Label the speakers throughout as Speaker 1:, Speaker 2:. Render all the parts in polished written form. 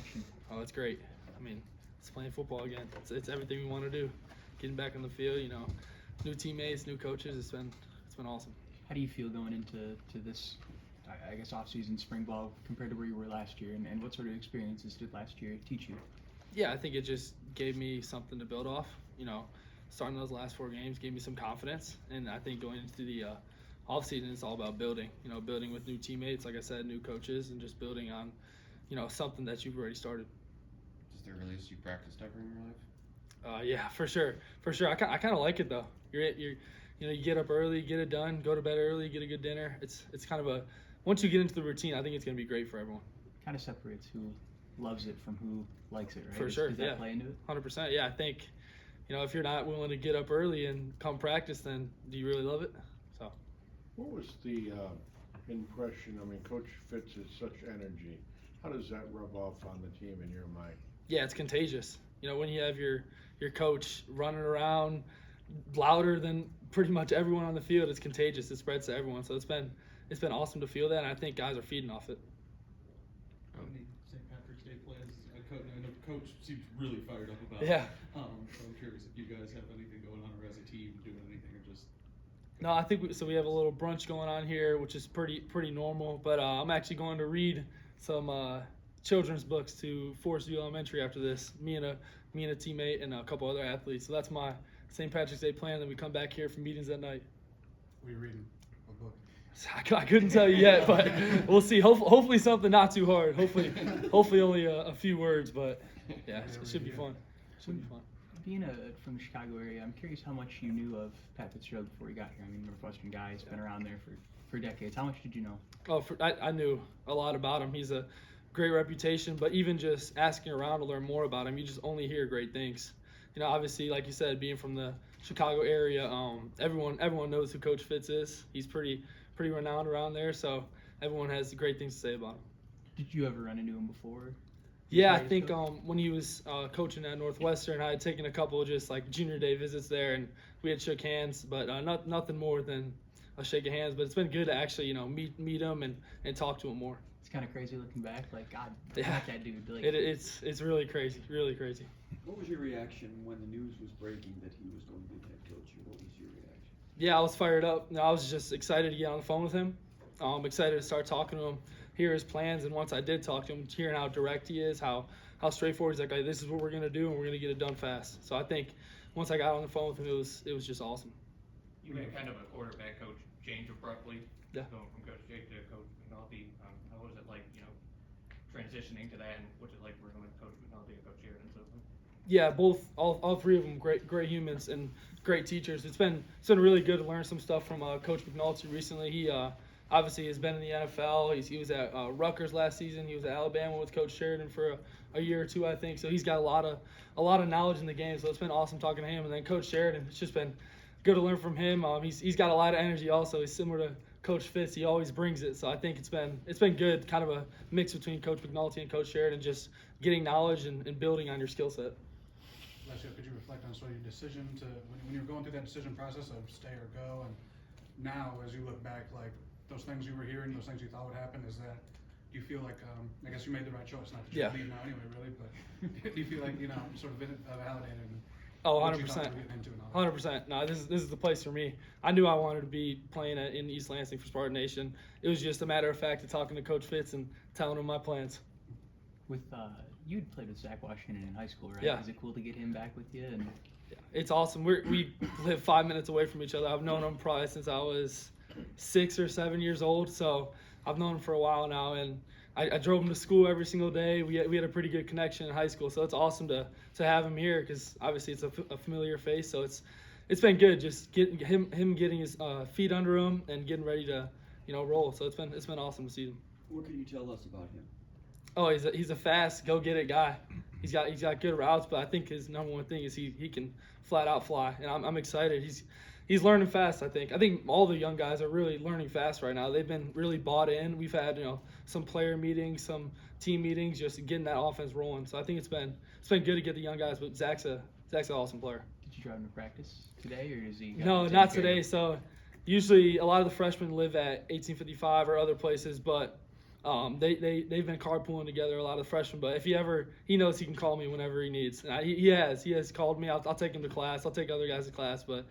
Speaker 1: reaction?
Speaker 2: Oh, it's great. I mean, it's playing football again. It's everything we want to do. Getting back on the field, new teammates, new coaches. It's been awesome.
Speaker 1: How do you feel going into this, I guess, off-season spring ball compared to where you were last year, and what sort of experiences did last year teach you?
Speaker 2: Yeah, I think it just gave me something to build off. Starting those last 4 games gave me some confidence, and I think going into the off-season, it's all about building. Building with new teammates, like I said, new coaches, and just building on, something that you've already started.
Speaker 3: Is there release you practiced ever in your life?
Speaker 2: Yeah, for sure. I kind of like it though. You get up early, get it done, go to bed early, get a good dinner. It's kind of once you get into the routine, I think it's gonna be great for everyone.
Speaker 1: Kind of separates who loves it from who likes it, right?
Speaker 2: For sure,
Speaker 1: does that play into it?
Speaker 2: 100%. Yeah, I think, if you're not willing to get up early and come practice, then do you really love it? So.
Speaker 4: What was the impression? I mean, Coach Fitz is such energy. How does that rub off on the team in your mind?
Speaker 2: Yeah, it's contagious. When you have your coach running around louder than pretty much everyone on the field, it's contagious. It spreads to everyone. So it's been awesome to feel that, and I think guys are feeding off it.
Speaker 5: How many St. Patrick's Day plans? I know Coach seems really fired up about it.
Speaker 2: Yeah.
Speaker 5: So I'm curious if you guys have anything going on, or as a team doing anything, or just.
Speaker 2: No, I think we have a little brunch going on here, which is pretty normal. But I'm actually going to read some children's books to Forest View Elementary after this. Me and a teammate and a couple other athletes. So that's my St. Patrick's Day plan. Then we come back here for meetings at night.
Speaker 5: What are you reading? What book?
Speaker 2: I couldn't tell you yet, but we'll see. Hopefully something not too hard. Hopefully only a few words, but yeah, it should be fun.
Speaker 1: Being from the Chicago area, I'm curious how much you knew of Pat Fitzgerald before you got here. I mean, Northwestern guy, he's been around there for decades. How much did you know?
Speaker 2: Oh, I knew a lot about him. He's a great reputation, but even just asking around to learn more about him, you just only hear great things. Obviously, like you said, being from the Chicago area, everyone knows who Coach Fitz is. He's pretty renowned around there, so everyone has great things to say about him.
Speaker 1: Did you ever run into him before?
Speaker 2: Yeah, I think when he was coaching at Northwestern, I had taken a couple of just like junior day visits there, and we had shook hands, but nothing more than a shake of hands. But it's been good to actually meet him and talk to him more.
Speaker 1: It's kind of crazy looking back, like God,
Speaker 2: yeah.
Speaker 1: Like that dude. Like,
Speaker 2: it's really crazy, really crazy.
Speaker 6: What was your reaction when the news was breaking that he was going to be the head coach? What was your reaction?
Speaker 2: Yeah, I was fired up. I was just excited to get on the phone with him. Excited to start talking to him, hear his plans, and once I did talk to him, hearing how direct he is, how straightforward he's like, hey, this is what we're gonna do, and we're gonna get it done fast. So I think once I got on the phone with him, it was just awesome.
Speaker 7: You made kind of a quarterback coach change abruptly,
Speaker 2: yeah.
Speaker 7: Going from Coach Jake to Coach McNulty. How was it like, transitioning to that, and what's it like working with Coach McNulty and Coach Sheridan? So.
Speaker 2: Yeah, all 3 of them great humans and great teachers. It's been really good to learn some stuff from Coach McNulty recently. He obviously has been in the NFL. He was at Rutgers last season. He was at Alabama with Coach Sheridan for a year or 2, I think. So he's got a lot of knowledge in the game. So it's been awesome talking to him. And then Coach Sheridan, it's just been good to learn from him. He's got a lot of energy also. He's similar to Coach Fitz. He always brings it. So I think it's been good, kind of a mix between Coach McNulty and Coach Sheridan, just getting knowledge and building on your skill set.
Speaker 8: Alessio, could you reflect on sort of your decision to when you were going through that decision process of stay or go, and now as you look back, like those things you were hearing, those things you thought would happen, do you feel like I guess you made the right choice, not that you leave now anyway, really, but do you feel like sort of validated?
Speaker 2: Oh, 100%. 100%. No, this is the place for me. I knew I wanted to be playing in East Lansing for Spartan Nation. It was just a matter of fact of talking to Coach Fitz and telling him my plans.
Speaker 1: With you'd played with Zach Washington in high school, right?
Speaker 2: Yeah.
Speaker 1: Is it cool to get him back with you? And
Speaker 2: yeah, it's awesome. We live 5 minutes away from each other. I've known him probably since I was 6 or 7 years old, so I've known him for a while now, and I drove him to school every single day. We had a pretty good connection in high school, so it's awesome to have him here because obviously it's a familiar face. So it's been good just getting him getting his feet under him and getting ready to roll. So it's been awesome to see him.
Speaker 6: What can you tell us about him?
Speaker 2: Oh, he's a fast, go-get-it guy. He's got good routes, but I think his number one thing is he can flat out fly, and I'm excited. He's learning fast. I think all the young guys are really learning fast right now. They've been really bought in. We've had some player meetings, some team meetings, just getting that offense rolling. So I think it's been good to get the young guys. But Zach's an awesome player.
Speaker 1: Did you drive him to practice today, or is he?
Speaker 2: No, not today. So usually a lot of the freshmen live at 1855 or other places, but They've been carpooling together, a lot of freshmen. But if he knows he can call me whenever he needs. And he has called me. I'll take him to class. I'll take other guys to class. But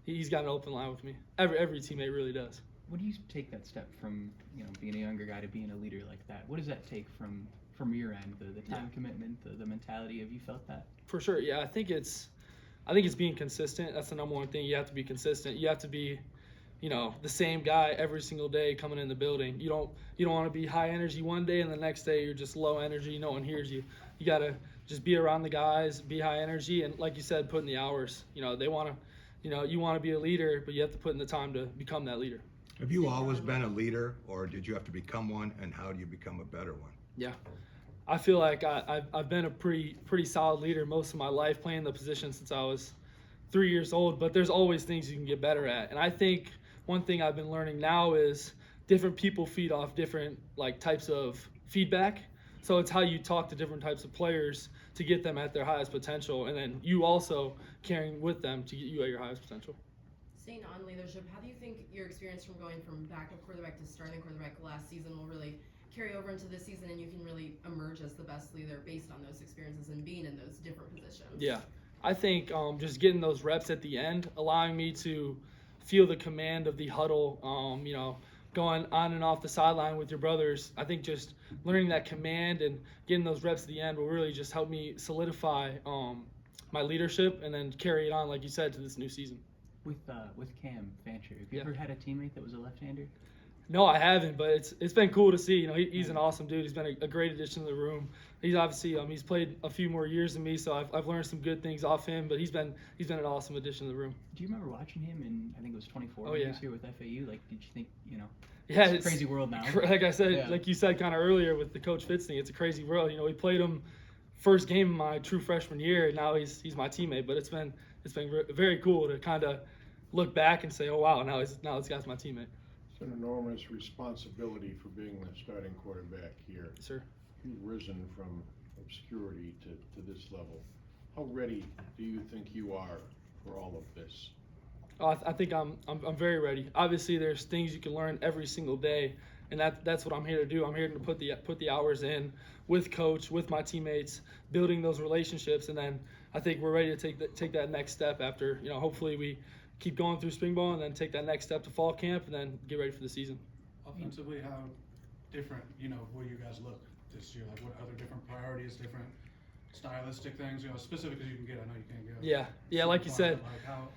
Speaker 2: he's got an open line with me. Every teammate really does.
Speaker 1: What do you take that step from being a younger guy to being a leader like that? What does that take from your end? The time commitment, the mentality. Have you felt that?
Speaker 2: For sure, yeah. I think it's being consistent. That's the number one thing. You have to be consistent. You have to be, the same guy every single day coming in the building. You don't want to be high energy one day and the next day you're just low energy. No one hears you. You gotta just be around the guys, be high energy, and like you said, put in the hours. They want to, you want to be a leader, but you have to put in the time to become that leader.
Speaker 9: Have you always been a leader, or did you have to become one, and how do you become a better one?
Speaker 2: Yeah. I feel like I've been a pretty solid leader most of my life, playing the position since I was 3 years old, but there's always things you can get better at. And I think one thing I've been learning now is different people feed off different types of feedback. So it's how you talk to different types of players to get them at their highest potential, and then you also carrying with them to get you at your highest potential.
Speaker 10: Staying on leadership, how do you think your experience from going from backup quarterback to starting quarterback last season will really carry over into this season, and you can really emerge as the best leader based on those experiences and being in those different positions?
Speaker 2: Yeah, I think just getting those reps at the end, allowing me to feel the command of the huddle, going on and off the sideline with your brothers. I think just learning that command and getting those reps at the end will really just help me solidify my leadership and then carry it on, like you said, to this new season.
Speaker 1: With Cam Fancher, have you
Speaker 2: Yeah.
Speaker 1: ever had a teammate that was a left-hander?
Speaker 2: No, I haven't, but it's been cool to see. He's an awesome dude. He's been a great addition to the room. He's obviously he's played a few more years than me, so I've learned some good things off him. But he's been an awesome addition to the room.
Speaker 1: Do you remember watching him in, I think it was 24
Speaker 2: Oh,
Speaker 1: when he
Speaker 2: yeah.
Speaker 1: was here with FAU? Like, did you think,
Speaker 2: Yeah,
Speaker 1: it's a crazy world now.
Speaker 2: Like I said,
Speaker 1: Yeah.
Speaker 2: like you said kind of earlier with the Coach Fitz thing, it's a crazy world. We played him first game of my true freshman year, and now he's my teammate. But it's been very cool to kind of look back and say, oh wow, now this guy's my teammate.
Speaker 4: It's an enormous responsibility for being the starting quarterback here.
Speaker 2: Sir.
Speaker 4: You've risen from obscurity to this level. How ready do you think you are for all of this?
Speaker 2: I think I'm very ready. Obviously, there's things you can learn every single day, and that's what I'm here to do. I'm here to put the hours in with coach, with my teammates, building those relationships, and then I think we're ready to take that next step after hopefully we keep going through spring ball and then take that next step to fall camp and then get ready for the season.
Speaker 8: Offensively, how different, will you guys look this year? Like, what other different priorities, different stylistic things, specific as you can get? I know you can't go.
Speaker 2: Yeah, like you said.
Speaker 8: Like, how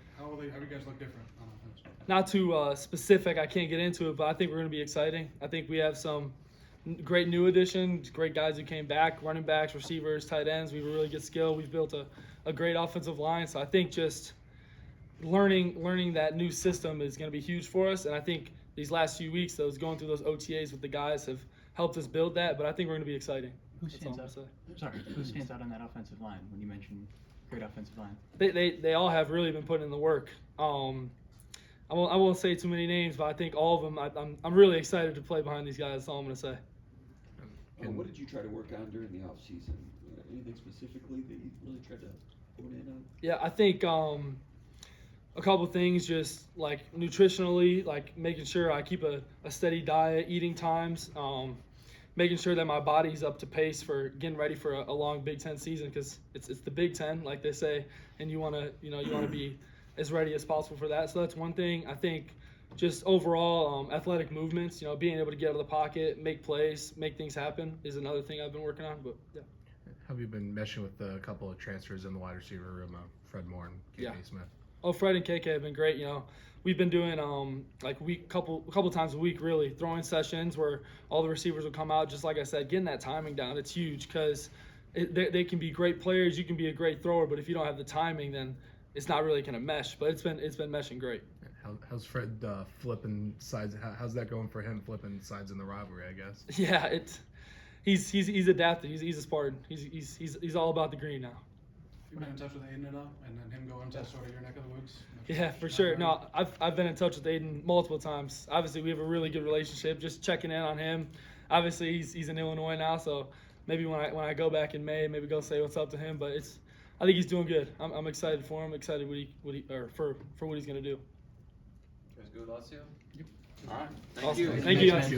Speaker 8: you guys look different on offense?
Speaker 2: Not too specific, I can't get into it, but I think we're going to be exciting. I think we have some great new additions, great guys who came back, running backs, receivers, tight ends. We have a really good skill. We've built a great offensive line, so I think just learning that new system is going to be huge for us, and I think these last few weeks, going through those OTAs with the guys have helped us build that, but I think we're going to be exciting.
Speaker 1: Who stands out on that offensive line when you mentioned great offensive line?
Speaker 2: They all have really been putting in the work. I won't say too many names, but I think all of them, I'm really excited to play behind these guys. That's all I'm going to say.
Speaker 6: What did you try to work on during the off season? Anything specifically that you really tried to hone in on?
Speaker 2: Yeah, I think a couple things, just like nutritionally, like making sure I keep a steady diet, eating times, making sure that my body's up to pace for getting ready for a long Big Ten season, because it's the Big Ten, like they say, and you want to be as ready as possible for that. So that's one thing. I think just overall athletic movements, being able to get out of the pocket, make plays, make things happen is another thing I've been working on. But yeah.
Speaker 11: Have you been meshing with a couple of transfers in the wide receiver room, Fred Moore and KK Smith?
Speaker 2: Oh, Fred and KK have been great. We've been doing couple times a week, really, throwing sessions where all the receivers will come out. Just like I said, getting that timing down, it's huge, because they can be great players. You can be a great thrower, but if you don't have the timing, then it's not really going to mesh. But it's been meshing great.
Speaker 11: How's Fred flipping sides? How's that going for him, flipping sides in the rivalry, I guess?
Speaker 2: Yeah, he's adapted. He's a Spartan. He's all about the green now.
Speaker 8: You've been in touch with Aiden at all, and then him going to sort of your neck of the woods?
Speaker 2: Yeah, for sure. No, I've been in touch with Aiden multiple times. Obviously, we have a really good relationship. Just checking in on him. Obviously, he's in Illinois now, so maybe when I go back in May, maybe go say what's up to him. But I think he's doing good. I'm excited for him. Excited for what he's gonna do.
Speaker 3: You guys good, Alessio?
Speaker 2: All right.
Speaker 3: Thank you.
Speaker 2: Thank you, guys.